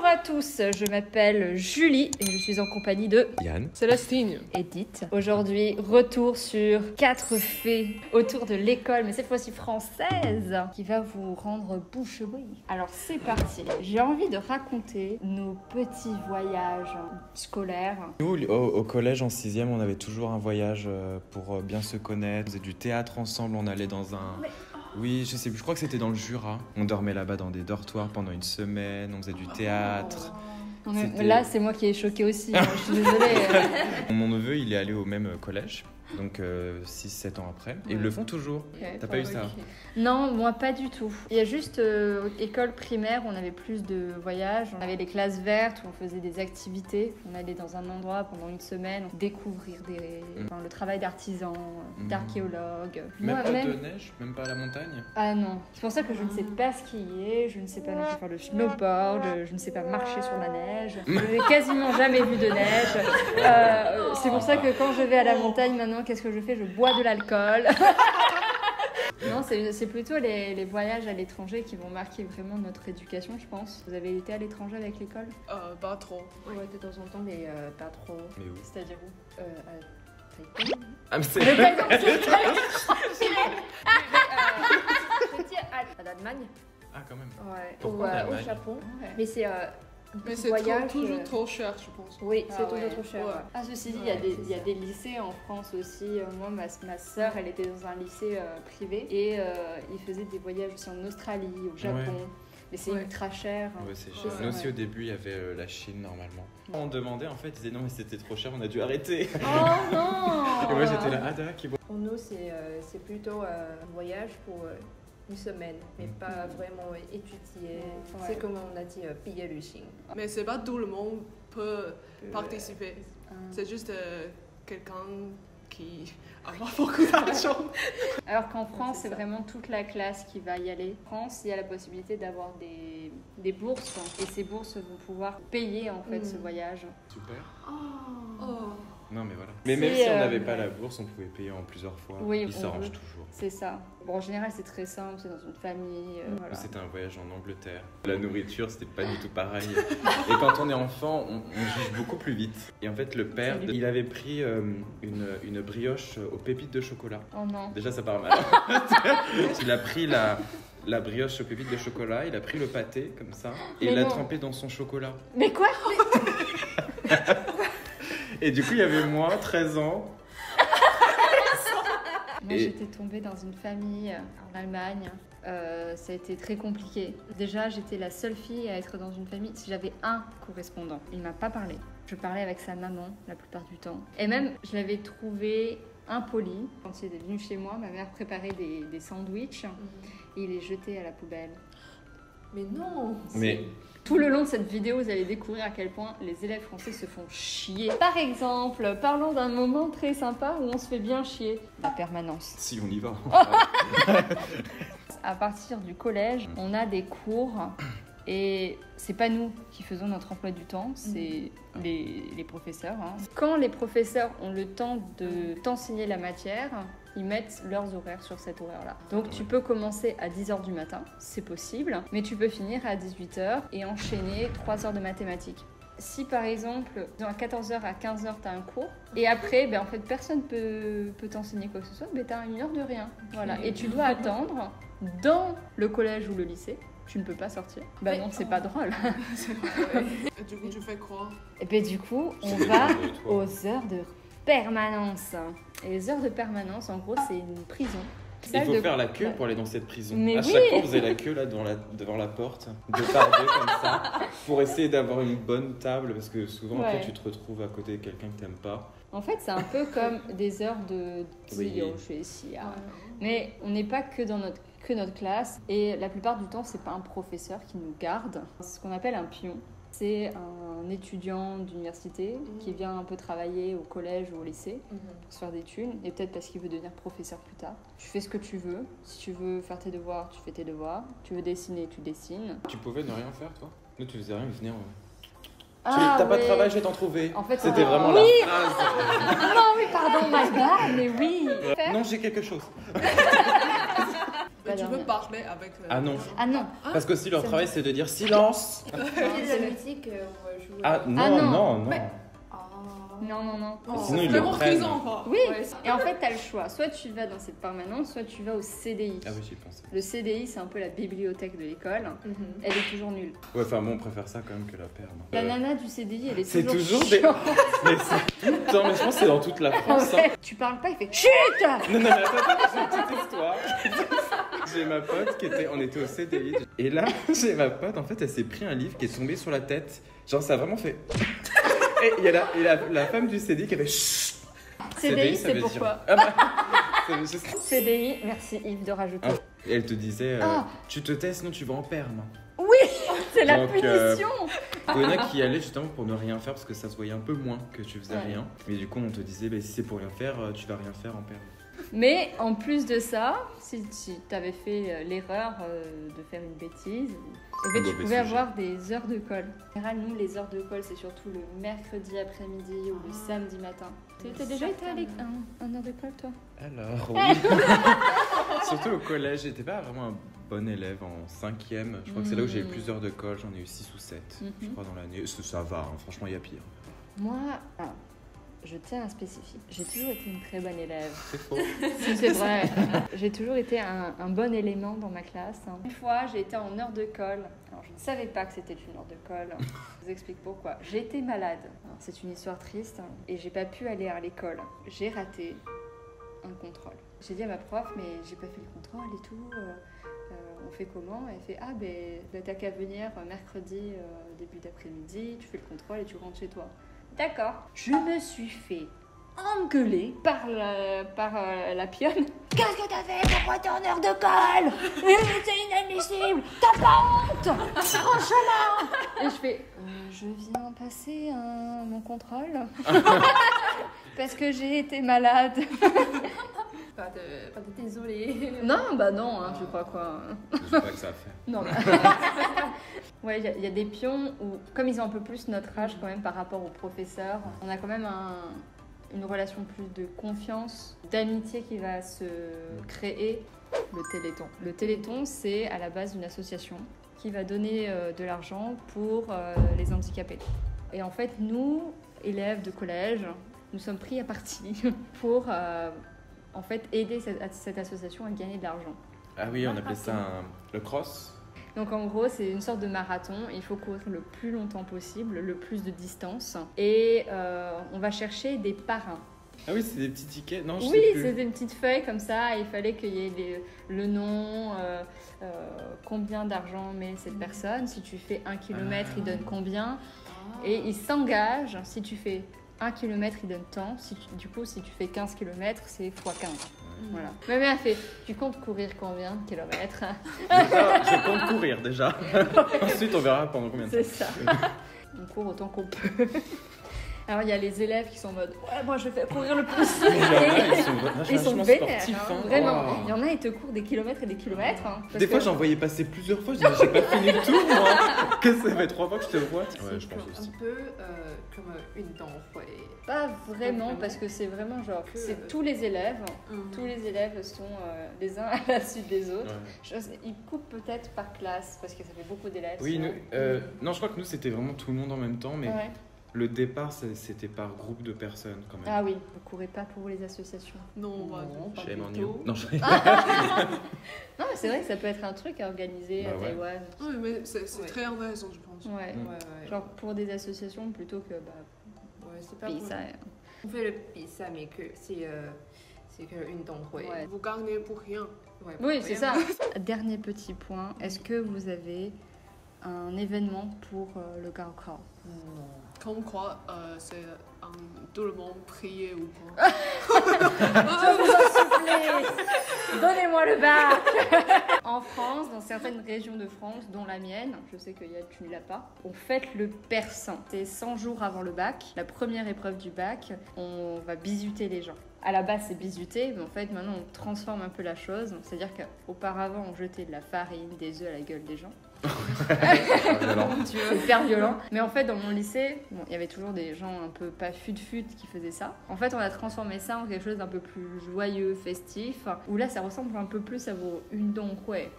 à tous, je m'appelle Julie et je suis en compagnie de Yann, Célestine, Edith. Aujourd'hui, retour sur 4 faits autour de l'école, mais cette fois-ci française, qui va vous rendre bouche bée. Alors c'est parti, j'ai envie de raconter nos petits voyages scolaires. nous au collège en 6e, on avait toujours un voyage pour bien se connaître. On faisait du théâtre ensemble, on allait dans un... Oui, je sais plus, je crois que c'était dans le Jura. On dormait là-bas dans des dortoirs pendant une semaine, on faisait du théâtre. Là, c'est moi qui ai choqué aussi, hein, je suis désolée. Mon neveu, il est allé au même collège, donc 6-7 ans après. Et ils le font toujours. Okay. T'as pas eu ça? Non, moi pas du tout. Il y a juste école primaire, on avait plus de voyages. On avait les classes vertes où on faisait des activités. On allait dans un endroit pendant une semaine découvrir le travail d'artisan, d'archéologue. Même pas de neige? Même pas à la montagne? Ah non. C'est pour ça que je ne sais pas skier, je ne sais pas non plus faire le snowboard, je ne sais pas marcher sur la neige. Je n'ai quasiment jamais vu de neige. C'est pour ça que quand je vais à la montagne maintenant, qu'est-ce que je fais? Je bois de l'alcool. Non, c'est plutôt les voyages à l'étranger qui vont marquer vraiment notre éducation, je pense. Vous avez été à l'étranger avec l'école? pas trop. Ouais, de temps en temps, mais pas trop. Mais où? C'est-à-dire où? À Taïwan. Ah, mais c'est... J'étais à l'Allemagne. Ah, quand même. Ouais. Pourquoi l'Allemagne? Au Japon. Ouais. Mais c'est Mais c'est voyage, toujours trop cher, je pense. Oui, c'est toujours trop cher. Ouais. Ah, ceci dit, il y a des lycées en France aussi. Moi, ma sœur, elle était dans un lycée privé et ils faisaient des voyages aussi en Australie, au Japon. Ouais. Mais c'est ultra cher. Ouais, c'est cher. Nous aussi, au début, il y avait la Chine, normalement. On demandait, en fait, ils disaient non, mais c'était trop cher, on a dû arrêter. Oh non. Et moi, j'étais là, ah, d'accord. Pour nous, c'est plutôt un voyage pour une semaine, mais pas vraiment étudier. Ouais. C'est comme on a dit, payer le Chine. Mais c'est pas tout le monde peut participer. C'est juste quelqu'un qui a pas beaucoup d'argent. Alors qu'en France, c'est vraiment toute la classe qui va y aller. En France, il y a la possibilité d'avoir des bourses et ces bourses vont pouvoir payer en fait ce voyage. Super. Oh. Non, mais voilà. Mais même si on n'avait pas la bourse, on pouvait payer en plusieurs fois. Oui, ils s'arrangent toujours. C'est ça. Bon, en général, c'est très simple, c'est dans une famille. Voilà. C'était un voyage en Angleterre. La nourriture, c'était pas du tout pareil. Et quand on est enfant, on juge beaucoup plus vite. Et en fait, le père, il avait pris une brioche aux pépites de chocolat. Oh non. Déjà, ça part mal. Il a pris la brioche aux pépites de chocolat, il a pris le pâté comme ça et il l'a trempé dans son chocolat. Mais quoi? Et du coup, il y avait moi, 13 ans. Moi, j'étais tombée dans une famille en Allemagne. Ça a été très compliqué. Déjà, j'étais la seule fille à être dans une famille. Si j'avais un correspondant, il ne m'a pas parlé. Je parlais avec sa maman la plupart du temps. Et même, je l'avais trouvé impoli. Quand il est venu chez moi, ma mère préparait des sandwichs et il les jetait à la poubelle. Mais non. Mais... Tout le long de cette vidéo, vous allez découvrir à quel point les élèves français se font chier. Par exemple, parlons d'un moment très sympa où on se fait bien chier. La permanence. Si, on y va. À partir du collège, on a des cours et c'est pas nous qui faisons notre emploi du temps, c'est les professeurs. Quand les professeurs ont le temps de t'enseigner la matière, ils mettent leurs horaires sur cet horaire-là. Donc tu peux commencer à 10h du matin, c'est possible, mais tu peux finir à 18h et enchaîner 3 heures de mathématiques. Si par exemple, à 14h à 15h, tu as un cours, et après, en fait, personne peut t'enseigner quoi que ce soit, tu as 1 heure de rien. Voilà. Et tu dois attendre dans le collège ou le lycée. Tu ne peux pas sortir. Non, c'est pas drôle. Et du coup, tu fais quoi? Et bien du coup, on va aux heures de permanence. Et les heures de permanence, en gros, c'est une prison. Il faut faire la queue pour aller dans cette prison. Mais à chaque fois, on faisait la queue là devant la porte, 2 par 2 comme ça, pour essayer d'avoir une bonne table, parce que souvent après tu te retrouves à côté de quelqu'un que t'aimes pas. En fait, c'est un peu comme des heures de mais on n'est pas que dans notre classe, et la plupart du temps, c'est pas un professeur qui nous garde. C'est ce qu'on appelle un pion. C'est un étudiant d'université qui vient un peu travailler au collège ou au lycée pour se faire des thunes, et peut-être parce qu'il veut devenir professeur plus tard. Tu fais ce que tu veux. Si tu veux faire tes devoirs, tu fais tes devoirs. Tu veux dessiner, tu dessines. Tu pouvais ne rien faire, toi? Nous, tu faisais rien, mais venir. T'as pas de travail, je vais t'en trouver. En fait, c'était vraiment la phrase. Non, oui, pardon, my bad, mais oui. Non, j'ai quelque chose. Mais tu peux dormir. parler avec... Ah non. Ah non. Parce qu'aussi leur C'est travail, c'est de dire silence. Et la musique, on va jouer. Ah non, Ah, non. non, non. Mais- Non, non, non. Oh, Sinon, ils vraiment le prennent. prison, quoi. Oui, Ouais. et en fait, tu as le choix. Soit tu vas dans cette permanence, soit tu vas au CDI. Ah oui, j'y pensais. Le CDI, c'est un peu la bibliothèque de l'école. Mhm. Elle est toujours nulle. Ouais, enfin bon, on préfère ça quand même que la paire. non. La nana du CDI, elle est C'est toujours toujours des. chiante. Mais c'est tout le temps, mais je pense que c'est dans toute la En France. hein. fait, tu parles pas, il fait chut. Non, non, mais attends, j'ai une petite histoire. J'ai ma pote on était au CDI. Et là, j'ai ma pote, en fait, elle s'est pris un livre qui est tombé sur la tête. Genre, ça a vraiment fait. Et il y a la femme du CDI qui avait chut. CDI, ça c'est veut dire- pourquoi Ah bah, ça veut juste- CDI, merci Yves de rajouter. Et elle te disait, Ah. tu te tais, sinon tu vas en perme. C'est la Donc, punition. Il y en a qui allaient justement pour ne rien faire parce que ça se voyait un peu moins que tu faisais Ouais. rien. Mais du coup, on te disait, bah, si c'est pour rien faire, tu vas rien faire en perme. Mais en plus de ça, si tu avais fait l'erreur de faire une bêtise, eh ben, tu Mauvais pouvais sujet. avoir des heures de colle. En général, nous, les heures de colle, c'est surtout le mercredi après-midi ou le samedi matin. T'as déjà été à un heure de colle, toi? Alors, oui. Surtout au collège, j'étais pas vraiment un bon élève en 5e. Je crois que c'est là où j'ai eu le plus d'heures de colle. J'en ai eu 6 ou 7, je Mhm. crois, dans l'année. Ça va, hein. Franchement, il y a pire. Moi, je tiens à spécifier. J'ai toujours été une très bonne élève. C'est faux. Si, c'est vrai. J'ai toujours été un bon élément dans ma classe. Une fois, j'ai été en heure de colle. Alors, je ne savais pas que c'était une heure de colle. Je vous explique pourquoi. J'ai été malade. Alors, c'est une histoire triste. Et j'ai pas pu aller à l'école. J'ai raté un contrôle. J'ai dit à ma prof, mais j'ai pas fait le contrôle et tout. On fait comment? Elle fait, ah ben t'as qu'à venir mercredi début d'après-midi, tu fais le contrôle et tu rentres chez toi. D'accord. Je me suis fait engueuler par la pionne. Qu'est-ce que t'as fait? Pourquoi t'es en heure de colle? C'est inadmissible. T'as pas honte? Franchement. Et je fais, je viens passer mon contrôle parce que j'ai été malade. Pas de désolé. Non, bah non, hein, tu crois quoi? Je sais pas que ça a fait. Non, ouais, il y a des pions où, comme ils ont un peu plus notre âge quand même par rapport aux professeurs, on a quand même une relation plus de confiance, d'amitié qui va se créer. Le Téléthon. Le Téléthon, c'est à la base une association qui va donner de l'argent pour les handicapés. Et en fait, nous, élèves de collège, nous sommes pris à partie pour en fait aider cette association à gagner de l'argent. Ah oui, on appelait ça le cross. Donc en gros, c'est une sorte de marathon. Il faut courir le plus longtemps possible, le plus de distance. Et on va chercher des parrains. Ah oui, c'est des petits tickets. Non, je Oui, sais plus. c'est des petites feuilles comme ça. Et il fallait qu'il y ait le nom, combien d'argent met cette personne. Si tu fais 1 kilomètre, il donne combien. Et il s'engage. Si tu fais 1 kilomètre, il donne tant. Du coup, si tu fais 15 kilomètres, c'est x 15. Voilà. Ma mère a fait, tu comptes courir combien de kilomètres? Déjà, je compte courir déjà. Ensuite, on verra pendant combien de temps. C'est ça. On court autant qu'on peut. Alors il y a les élèves qui sont en mode, ouais, moi je vais faire courir le plus. Il y en a, Ils sont vachement vénères, sportifs, hein, hein. vraiment. Wow. Il y en a, ils te courent des kilomètres et des kilomètres. Hein, parce Des fois, que- j'en voyais passer plusieurs fois. Je dis, mais j'ai pas fini le tour, moi. Que ça fait 3 fois que je te vois. Ouais, C'est je pense comme aussi. un peu comme une danse, ouais. Pas vraiment, Vraiment. parce que c'est vraiment genre, Que- c'est tous les élèves. Mhm. Tous les élèves sont les uns à la suite des autres. Ouais. Ils coupent peut-être par classe, parce que ça fait beaucoup d'élèves. Oui, sinon. nous, non, je crois que nous, c'était vraiment tout le monde en même temps, mais Ouais. le départ, c'était par groupe de personnes quand même. Ah oui, vous courez pas pour les associations. Non, Non, pas Shame du on you. tout. Non, je... Non, mais c'est vrai que ça peut être un truc à organiser Bah à ouais. Taïwan. Oui, mais c'est Ouais. très intéressant, je pense. Ouais. Mm. Ouais. Genre pour des associations plutôt que Ouais, c'est pas pays, pour- ça. On fait le pizza, mais que c'est qu'une danse, ouais. Ouais. Vous gagnez pour rien. Ouais, Oui, pour c'est rien. ça. Dernier petit point, est-ce que vous avez un événement pour le Gaokao? Non. Comme quoi, c'est tout le monde prier ou pas. Je vous en supplie, donnez-moi le bac. En France, dans certaines régions de France, dont la mienne, je sais que Yann, tu ne l'as pas, on fête le persan. C'est 100 jours avant le bac, la première épreuve du bac, on va bisuter les gens. À la base, c'est bisuter, mais en fait, maintenant, on transforme un peu la chose. C'est-à-dire qu'auparavant, on jetait de la farine, des œufs à la gueule des gens. C'est hyper violent. Mais en fait, dans mon lycée, bon, il y avait toujours des gens un peu pas fut-fut qui faisaient ça. En fait, on a transformé ça en quelque chose d'un peu plus joyeux, festif, où là, ça ressemble un peu plus à vos undonkwe.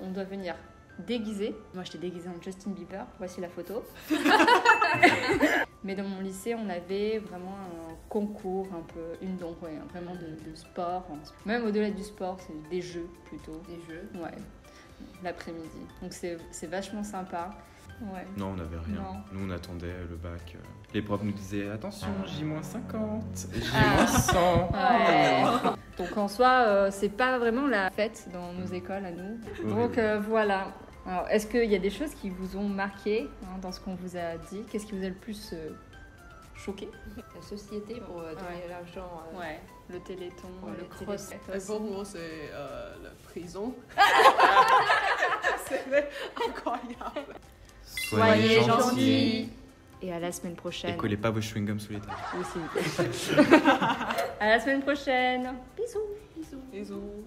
On doit venir déguisé. Moi, j'étais déguisée en Justin Bieber. Voici la photo. Mais dans mon lycée, on avait vraiment un concours un peu undonkwe, vraiment de sport. Même au-delà du sport, c'est des jeux plutôt. Des jeux. Ouais. L'après-midi. Donc c'est vachement sympa. Ouais. Non, on n'avait rien. Non. Nous, on attendait le bac. Les profs nous disaient attention, J-50, Ah. J-100. Ouais. Donc en soi, c'est pas vraiment la fête dans nos écoles à nous. Donc voilà. Alors, est-ce qu'il y a des choses qui vous ont marqué dans ce qu'on vous a dit? Qu'est-ce qui vous a le plus choqué? La société pour donner l'argent. Ouais, le téléthon, Ouais, le le cross. Et pour moi, c'est la prison. C'était incroyable. Soyez gentils. Et à la semaine prochaine. Et collez pas vos chewing-gums sous les tables. Oui, s'il vous plaît. À la semaine prochaine. Bisous. Bisous.